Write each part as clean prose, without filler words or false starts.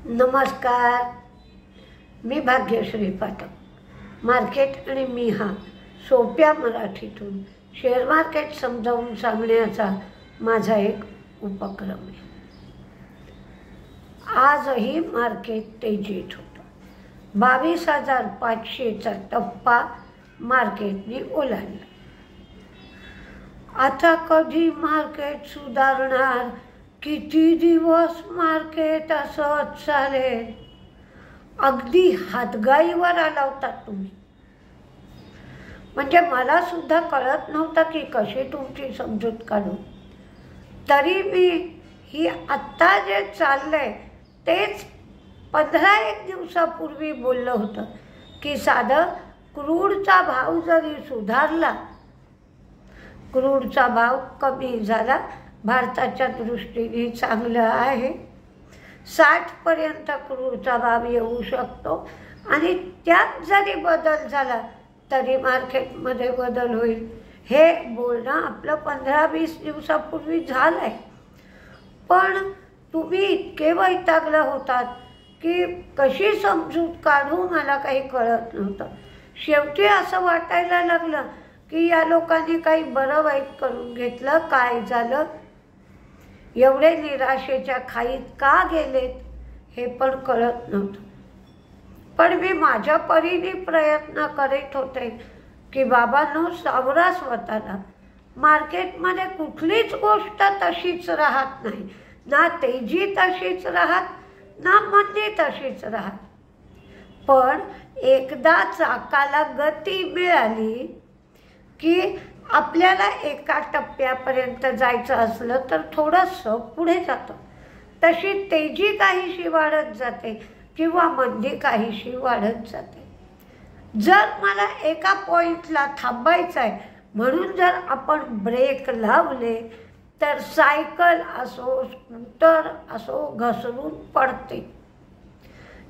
नमस्कार, मी भाग्यश्री पाठक। मार्केट आणि मी हा सोप्या मराठीतून शेअर मार्केट समजावून सांगण्याचा माझा एक उपक्रम आहे। आजही मार्केट तेजीत होतं। 22,500चा टप्पा मार्केटने ओलांडला। आता कधी मार्केट सुधारणार, किती दिवस मार्केट असंच चालेल, अगदी हातगाईवर आला होता तुम्ही। म्हणजे मला सुद्धा कळत नव्हतं की कशी तुमची समजूत काढू। तरी मी ही आत्ता जे चाललंय तेच 15-1 दिवसापूर्वी बोललं होतं की साधं क्रूडचा भाव जरी सुधारला, क्रूडचा भाव कमी झाला, भारताच्या दृष्टीने चांगलं आहे। 60पर्यंत क्रूडचा भाव येऊ शकतो आणि त्यात जरी बदल झाला तरी मार्केटमध्ये बदल होईल। हे बोलणं आपलं 15-20 दिवसापूर्वी झालं आहे। पण तुम्ही इतके वैतागला होतात की कशी समजूत काढू मला काही कळत नव्हतं। शेवटी असं वाटायला लागलं की या लोकांनी काही बरं वाईट करून घेतलं, काय झालं, एवढे निराशेच्या खाईत का गेलेत हे पण कळत नव्हतं। पण मी माझ्या परीने प्रयत्न करीत होते की बाबांनो, सावरा स्वतःला। मार्केटमध्ये कुठलीच गोष्ट तशीच राहत नाही, ना तेजी तशीच राहत, ना मंदी तशीच राहत। पण एकदा चाकाला गती मिळाली की आपल्याला एका टप्प्यापर्यंत जायचं असलं तर थोडंसं पुढे जातं। तशी तेजी काहीशी वाढत जाते किंवा मंदी काहीशी वाढत जाते। जर मला एका पॉईंटला थांबायचं आहे म्हणून जर आपण ब्रेक लावले तर सायकल असो, स्कूटर असो, घसरून पडते।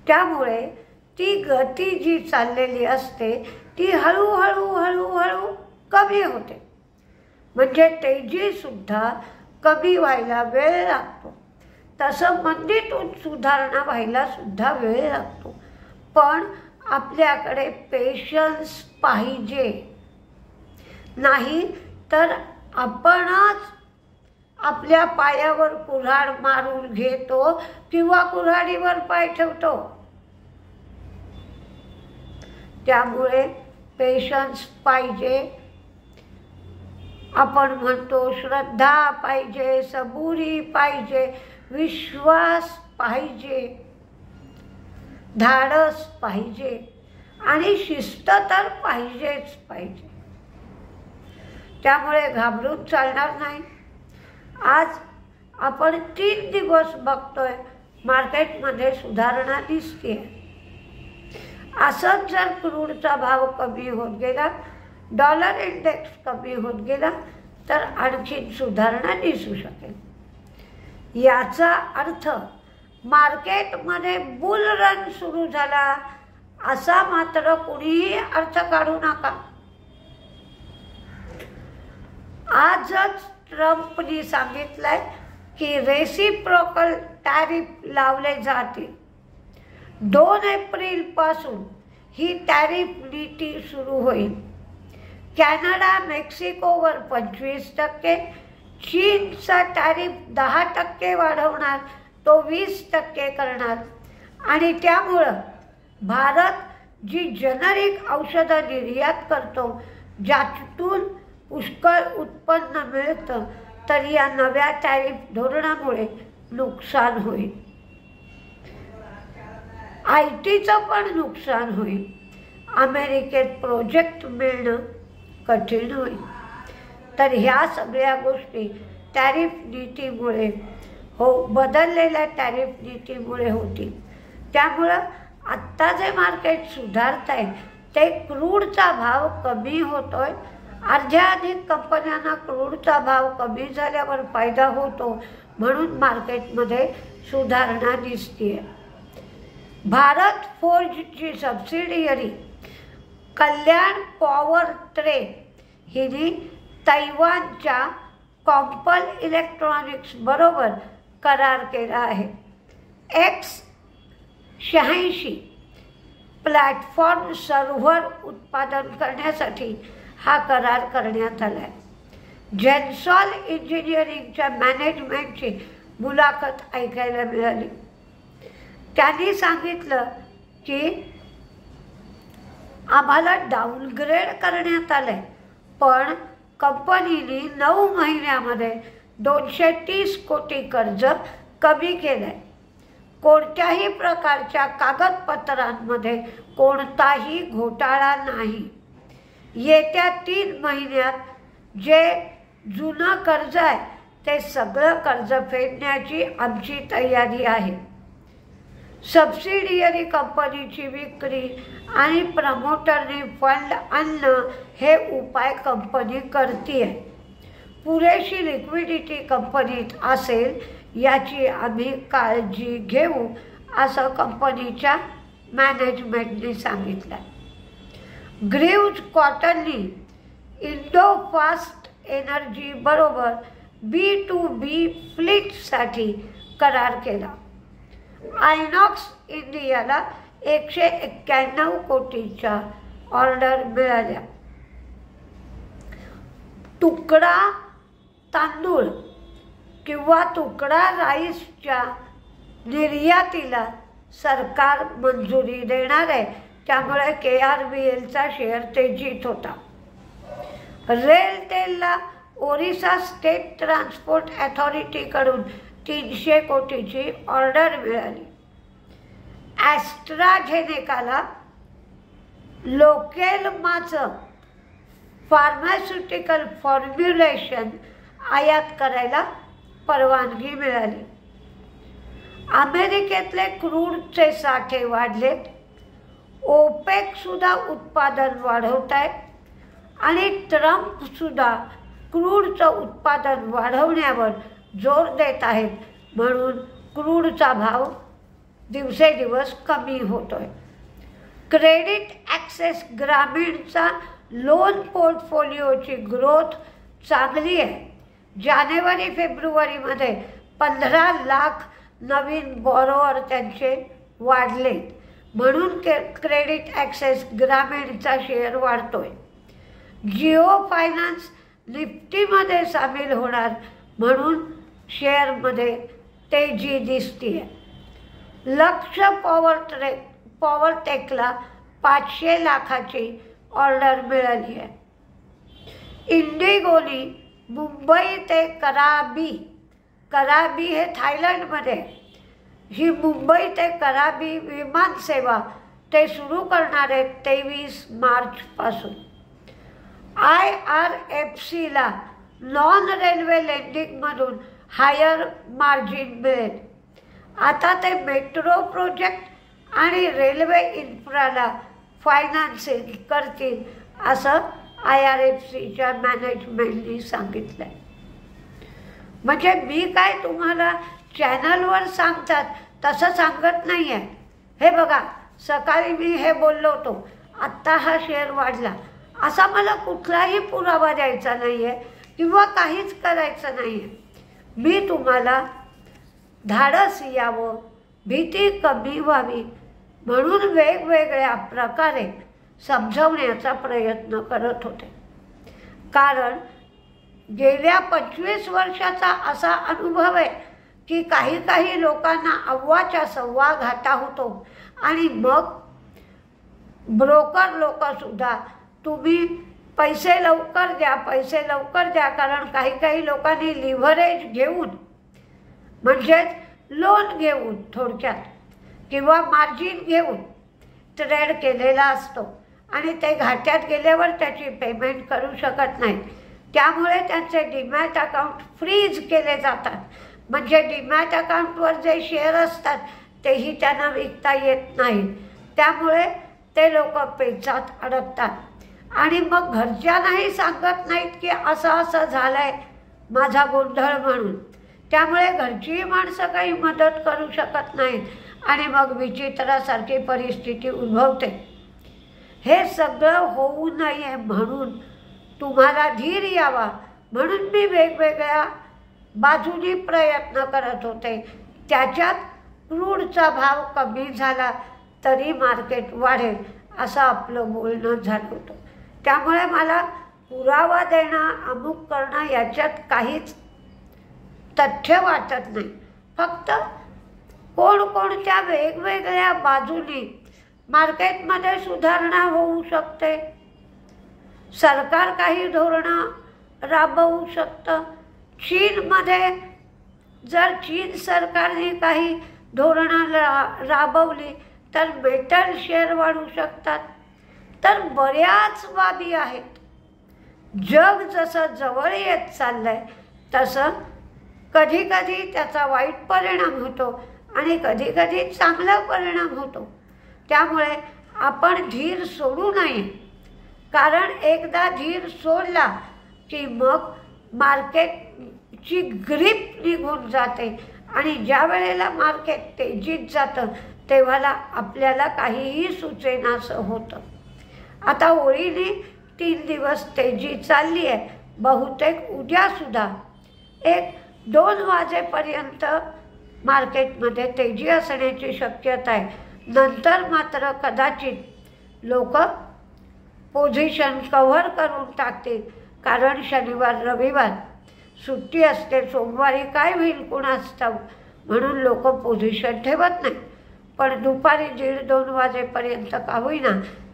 त्यामुळे ती गती जी चाललेली असते ती हळूहळू हळूहळू कमी होते। म्हणजे तेजी सुद्धा कमी व्हायला वेळ लागतो। तसं मंदीतून सुधारणा व्हायला सुद्धा वेळ लागतो। पण आपल्याकडे पेशन्स पाहिजे, नाही तर आपणच आपल्या पायावर कुऱ्हाड मारून घेतो किंवा कुऱ्हाडीवर पाय ठेवतो। त्यामुळे पेशन्स पाहिजे, आपण म्हणतो श्रद्धा पाहिजे, सबुरी पाहिजे, विश्वास पाहिजे, धाडस पाहिजे आणि शिस्त तर पाहिजेच पाहिजे। त्यामुळे घाबरून चालणार नाही। आज आपण 3 दिवस बघतोय मार्केटमध्ये सुधारणा दिसते। असंच जर क्रूडचा भाव कमी होत गेला, डॉलर इंडेक्स कमी होत गेला तर आणखीन सुधारणा दिसू शकेल। याचा अर्थ मार्केटमध्ये बुल रन सुरू झाला असा मात्र कुणीही अर्थ काढू नका। आजच ट्रम्पनी सांगितलंय की रेसिप्रोकल टॅरिफ लावले जातील। 2 एप्रिलपासून ही टॅरिफ नीती सुरू होईल। कॅनडा मेक्सिकोवर 25%, चीनचा टॅरिफ 10% वाढवणार, तो 20% करणार। आणि त्यामुळं भारत जी जेनरिक औषधं निर्यात करतो, ज्यातून पुष्कळ उत्पन्न मिळतं, तर या नव्या टॅरिफ धोरणामुळे नुकसान होईल। IT-चं पण नुकसान होईल। अमेरिकेत प्रोजेक्ट मिळणं कठीण होईल। तर ह्या सगळ्या गोष्टी टॅरिफ नीतीमुळे बदललेल्या टॅरिफ नीतीमुळे होतील। त्यामुळं आत्ता जे मार्केट सुधारत आहे ते क्रूडचा भाव कमी होतोय। अर्ध्याधिक कंपन्यांना क्रूडचा भाव कमी झाल्यावर फायदा होतो, म्हणून मार्केटमध्ये सुधारणा दिसते। भारत फोर्जची सबसिडियरी कल्याण पॉवर ट्रेड हिने तैवानच्या कॉम्पल इलेक्ट्रॉनिक्स बरोबर करार केला आहे। 86 प्लॅटफॉर्म सर्व्हर उत्पादन करण्यासाठी हा करार करण्यात आला आहे. जेन्सॉल इंजिनिअरिंगच्या मॅनेजमेंटची मुलाखत ऐकायला मिळाली. त्यांनी सांगितलं की आम्हाला डाऊनग्रेड करण्यात आलं आहे, पण कंपनीने 9 महिन्यामध्ये 230 कोटी कर्ज कमी केलं आहे. कोणत्याही प्रकारच्या कागदपत्रांमध्ये कोणताही घोटाळा नाही. येत्या 3 महिन्यात जे जुनं कर्ज आहे ते सगळं कर्ज फेडण्याची आमची तयारी आहे. सबसिडियरी कंपनीची विक्री आणि प्रमोटरने फंड आणणं हे उपाय कंपनी करते आहे. पुरेशी लिक्विडिटी कंपनीत असेल याची आम्ही काळजी घेऊ असं कंपनीच्या मॅनेजमेंटने सांगितलं. ग्रीव्ज कॉटननी इंडो फास्ट एनर्जी बरोबर B2B फ्लीटसाठी करार केला. आयनॉक्स इंडियाला 191 कोटीच्या ऑर्डर मिळाल्या. तुकडा तांदूळ किंवा तुकडा राईसच्या निर्यातीला सरकार मंजुरी देणार आहे, त्यामुळे KRBLचा शेअर तेजीत होता. रेलटेलला ओरिसा स्टेट ट्रान्सपोर्ट अथॉरिटीकडून 300 कोटीची ऑर्डर मिळाली. ॲस्ट्राझेनेकाला लोकेलमाचं फार्मास्युटिकल फॉर्म्युलेशन आयात करायला परवानगी मिळाली. अमेरिकेतले क्रूडचे साठे वाढलेत. ओपेकसुद्धा उत्पादन वाढवत आहे आणि ट्रम्पसुद्धा क्रूडचं उत्पादन वाढवण्यावर जोर देत आहेत, म्हणून क्रूडचा भाव दिवसेदिवस कमी होतोय. क्रेडिट ॲक्सेस ग्रामीणचा लोन पोर्टफोलिओची ग्रोथ चांगली आहे. जानेवारी-फेब्रुवारीमध्ये 15 लाख नवीन बॉरोअर त्यांचे वाढलेत, म्हणून क्रेडिट ॲक्सेस ग्रामीणचा शेअर वाढतोय. जिओ फायनान्स निफ्टीमध्ये सामील होणार, म्हणून शेअरमध्ये तेजी दिसतीये. लक्ष पॉवरटेकला 500 लाखाची ऑर्डर मिळाली आहे. इंडिगोनी मुंबई ते कराबी हे थायलंडमध्ये, ही मुंबई ते कराबी विमानसेवा ते सुरू करणार आहेत 23 मार्चपासून. IRFCला नॉन रेल्वे लेंडिंगमधून हायर मार्जिन मिळेल. आता ते मेट्रो प्रोजेक्ट आणि रेल्वे इन्फ्राला फायनान्सिंग करतील असं IRFCच्या मॅनेजमेंटनी सांगितलं आहे. म्हणजे मी काय तुम्हाला चॅनलवर सांगतात तसं सांगत नाही आहे. हे बघा, सकाळी मी हे बोललो होतो, आत्ता हा शेअर वाढला, असा मला कुठलाही पुरावा द्यायचा नाही आहे किंवा काहीच करायचं नाही आहे. मी तुम्हाला धाडस यावं, भीती कमी व्हावी म्हणून वेगवेगळ्या प्रकारे समजवण्याचा प्रयत्न करत होते. कारण गेल्या 25 वर्षाचा असा अनुभव आहे की काही लोकांना अव्वाच्या सव्वा घाटा होतो आणि मग ब्रोकर लोकसुद्धा तुम्ही पैसे लवकर द्या, कारण काही लोकांनी लिव्हरेज घेऊन म्हणजेच लोन घेऊन थोडक्यात किंवा मार्जिन घेऊन ट्रेड केलेला असतो आणि ते घाट्यात गेल्यावर त्याची पेमेंट करू शकत नाही. त्यामुळे त्यांचे डीमॅट अकाउंट फ्रीज केले जातात. म्हणजे डीमॅट अकाउंटवर जे शेअर असतात तेही त्यांना विकता येत नाही. त्यामुळे ते लोक पेचात अडकतात आणि मग घरच्यांनाही सांगत नाहीत की असं झालं आहे माझा गोंधळ म्हणून. त्यामुळे घरचीही माणसं काही मदत करू शकत नाहीत आणि मग विचित्रासारखी परिस्थिती उद्भवते. हे सगळं होऊ नये म्हणून तुम्हाला धीर यावा म्हणून मी वेगवेगळ्या बाजूनी प्रयत्न करत होते. त्याच्यात क्रूडचा भाव कमी झाला तरी मार्केट वाढेल असं आपलं बोलणं झालं होतं. त्यामुळे मला पुरावा देणं अमुक करणं याच्यात काहीच तथ्य वाटत नाही. फक्त कोणकोणत्या वेगवेगळ्या बाजूनी मार्केटमध्ये सुधारणा होऊ शकते, सरकार काही धोरणं राबवू शकतं. चीनमध्ये जर चीन सरकारने काही धोरणं राबवली तर मेटल शेअर वाढू शकतात. तर बऱ्याच बाबी आहेत. जग जसं जवळ येत चाललंय तसं कधीकधी त्याचा वाईट परिणाम होतो आणि कधीकधी चांगला परिणाम होतो. त्यामुळे आपण धीर सोडू नये, कारण एकदा धीर सोडला की मग मार्केटची ग्रीप निघून जाते आणि ज्या वेळेला मार्केट तेजीत जातं तेव्हा आपल्याला काहीही सुचेनासं होतं. आता होळीने 3 दिवस तेजी चालली आहे. बहुतेक उद्यासुद्धा 1-2 वाजेपर्यंत मार्केटमध्ये तेजी असण्याची शक्यता आहे. नंतर मात्र कदाचित लोक पोझिशन कव्हर करून टाकतील, कारण शनिवार रविवार सुट्टी असते. सोमवारी काय होईल कुणास ठाऊक, म्हणून लोक पोझिशन ठेवत नाही. पण दुपारी 1:30-2 वाजेपर्यंत का होईना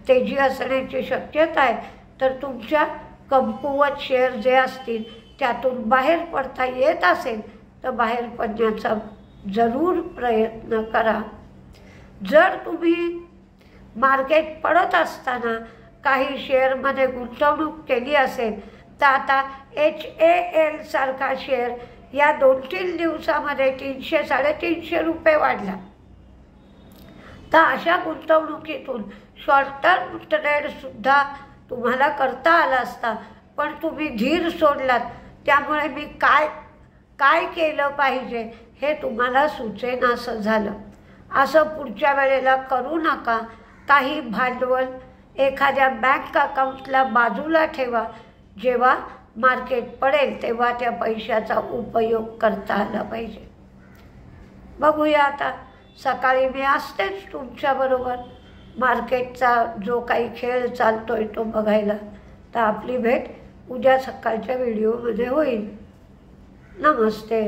तेजी असण्याची शक्यता आहे. तर तुमच्या कमकुवत शेअर जे असतील त्यातून बाहेर पडता येत असेल तर बाहेर पडण्याचा जरूर प्रयत्न करा. जर तुम्ही मार्केट पडत असताना काही शेअरमध्ये गुंतवणूक केली असेल तर आता HAL सारखा शेअर या 2-3 दिवसामध्ये 300-350 रुपये वाढला. तर अशा गुंतवणुकीतून शॉर्ट टर्म ट्रेडसुद्धा तुम्हाला करता आला असता, पण तुम्ही धीर सोडलात. त्यामुळे मी काय केलं पाहिजे हे तुम्हाला सुचेनासं झालं. असं पुढच्या वेळेला करू नका. काही भांडवल एखाद्या बँक अकाउंटला बाजूला ठेवा. जेव्हा मार्केट पडेल तेव्हा त्या पैशाचा उपयोग करता आला पाहिजे. बघूया आता. सकाळी मी असतेच तुमच्याबरोबर. मार्केटचा जो काही खेळ चालतोय तो बघायला. तर आपली भेट उद्या सकाळच्या व्हिडिओमध्ये होईल. नमस्ते.